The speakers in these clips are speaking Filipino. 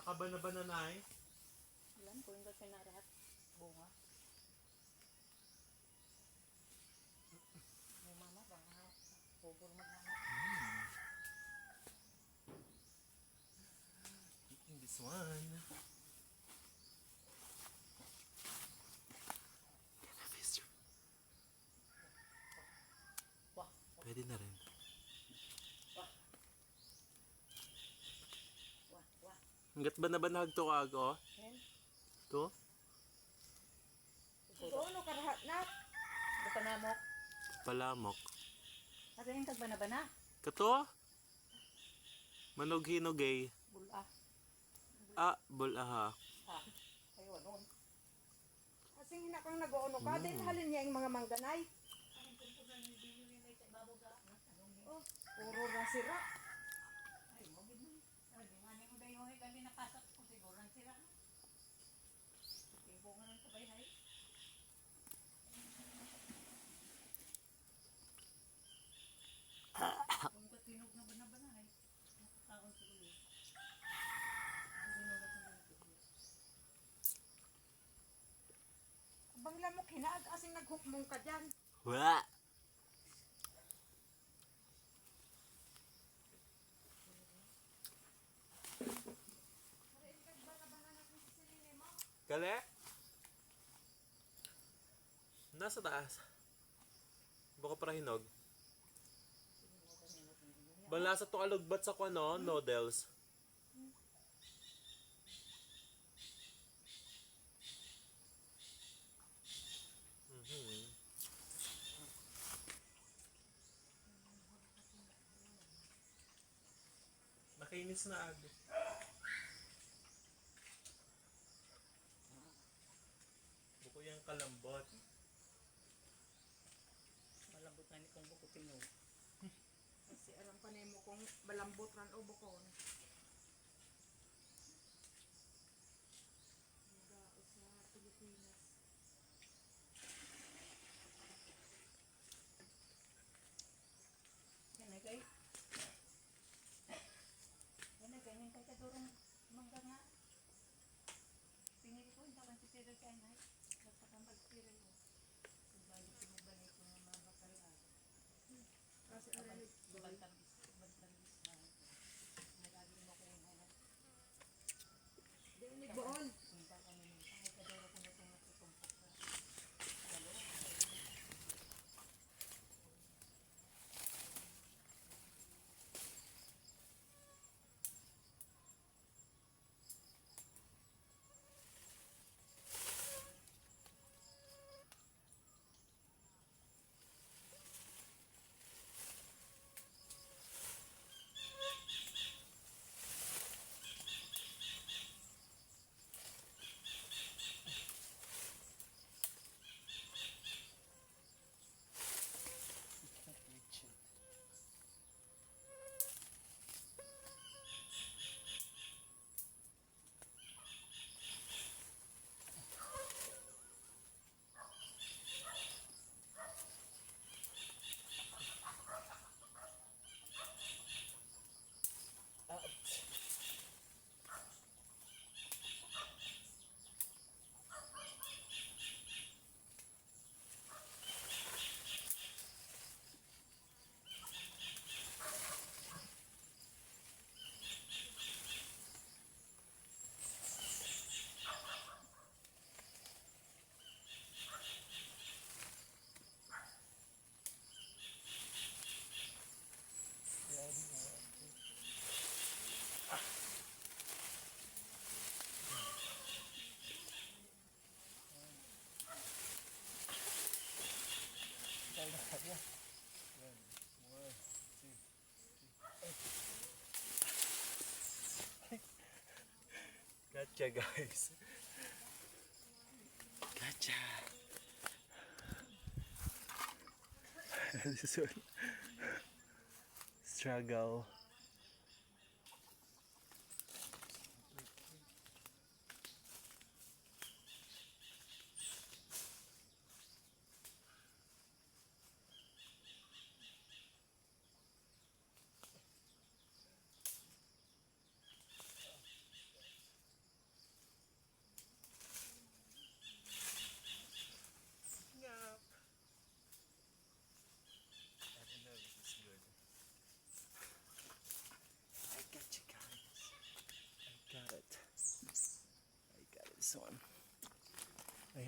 Nakabana-bana na eh. Alam ko, hindi ko na lahat bunga. May mama, baka pupur magmama. Eating this one. Wah, Pwede na rin. wah. Wah, wah. Hanggat ba nabanhag to kago? Yan. To? Siguro ka lahat na. Buka na mo. Palamok. At yung tagbana-bana. Kato? Manog-hinogay. Bula. Bulaha. Ha. Ayun, nun. Kasi hina kang nag-oono ka, din halin niya yung mga mangganay. Oh, puro na sira. Ay, mo gid man. Sabi nga ni ko dayo ay kami nakasat ko siguro ang sira. Tibo nga nang sabay hay. Kung ko tinog na bana-bana ay nakakaon siguro. Abang lamok hinaag asing naghukmong ka dyan. Wala. Kale? Nasa taas. Baka para hinog. Balasa to kalugbat sa kuano, noodles. Nakainis na agad. Buko yung kalambot. Malambot na ni kong buko tinog. Kasi alam pa nimo kung balambot ran o bukon. Mga sa Pilipinas. Yan ay kay. Yan ay ganyan kay kadurong mangga nga. Pinili ko hindi kan si Tira kay nay. Dapat ang pagpili ko. Balik ko balik ko ng mga bakal ay. Kasi alam Bantagis na. Nagagin mo ko yung anak. di ni boon. Punta kami ng ay kaduro ko na itong natutumpok ka. Gotcha, guys. Gotcha. This is what struggle.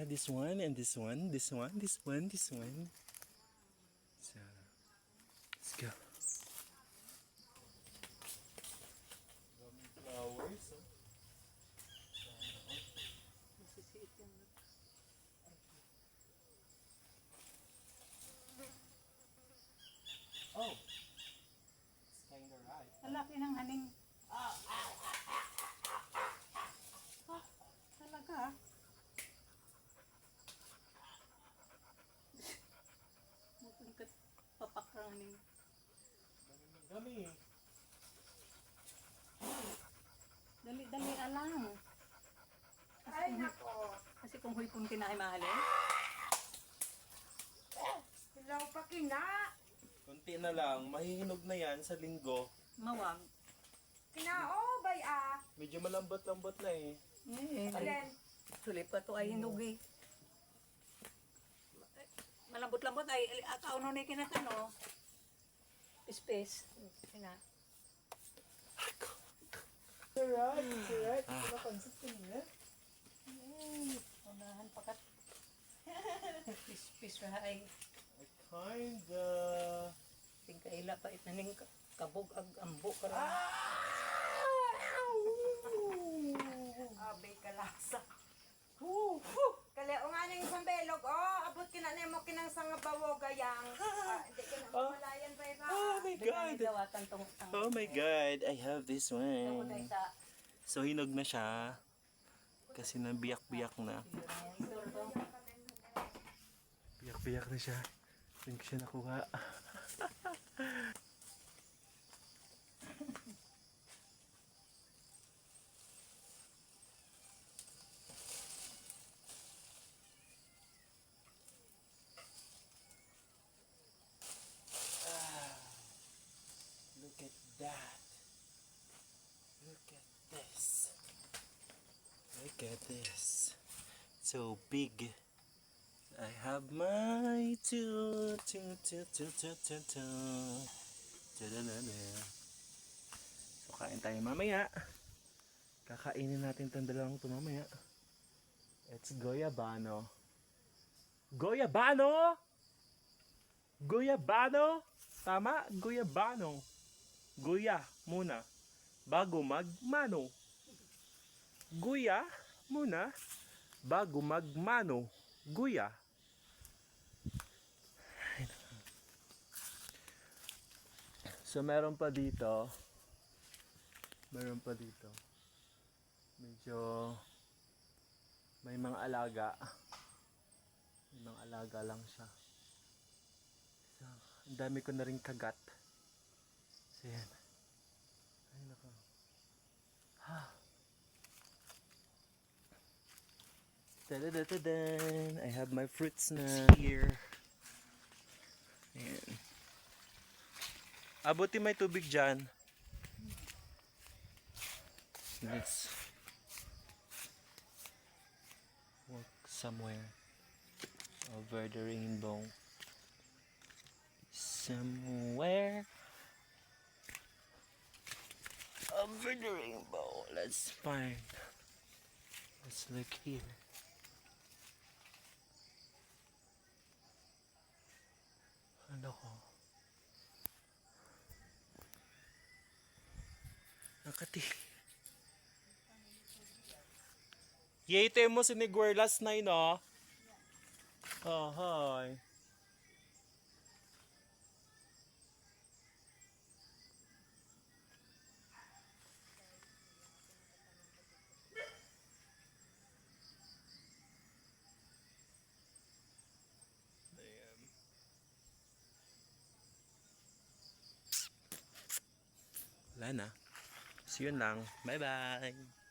have this one and this one, this one, this one, this one. So, let's go. Daming flowers. Oh. Masisiit yung Oh, it's kinda right. ang laki ng haning. Ah, talaga ah. Mukha papakrang haning. Dami. Dali-dali alang. Ay, nako. Kasi kung huipon kinahay mahalin. Hilaw pa kina. Konti na lang, mahihinog na yan sa linggo. Mawag. Kinao, bay ah. Medyo malambot-lambot na eh. Alin? Sulit pa to ay hinog eh. Malambot-lambot ay kauno na kinatano. Space. Kina. Alright, alright. Ito na consistent niya. Unahan pakat. Pis-pis ra ay. Kinda. Tingkaila pa itaning kabog ag ambo ka ra. Abay kalasa. Kali o nga ning pambelog, abot kina na mo kinang sanga bawo gayang. Hindi kina malayan ba ba? Oh my God. Dawatan tong Oh my God, I have this Tungod one. ay sa So hinog na siya. Kasi nabiyak-biyak na. Biyak-biyak na siya. Doon ko siya nakuha. Look at that. Look at this. Look at this. So big. I have my two. Ta-da-da-da. So kain tayo mamaya. Kakainin natin itong dalawang ito mamaya. It's Goyabano. Goyabano! Goyabano! Tama? Goyabano. Goya muna. Bago magmano. Goya muna. Bago magmano. Goya. So meron pa dito. Meron pa dito. Medyo may mga alaga. May mga alaga lang siya. So, ang dami ko na rin kagat. So yan. Ay nako. Ha. Tadadadadan. I have my fruits na here. Ayan. Abuti may tubig dyan. Let's walk somewhere over the rainbow. Somewhere over the rainbow. Let's find. Let's look here. Ano ko? Nakati. Yate mo sinigwer last night, no? Oh, hi. Wala na. So yun lang. Bye-bye.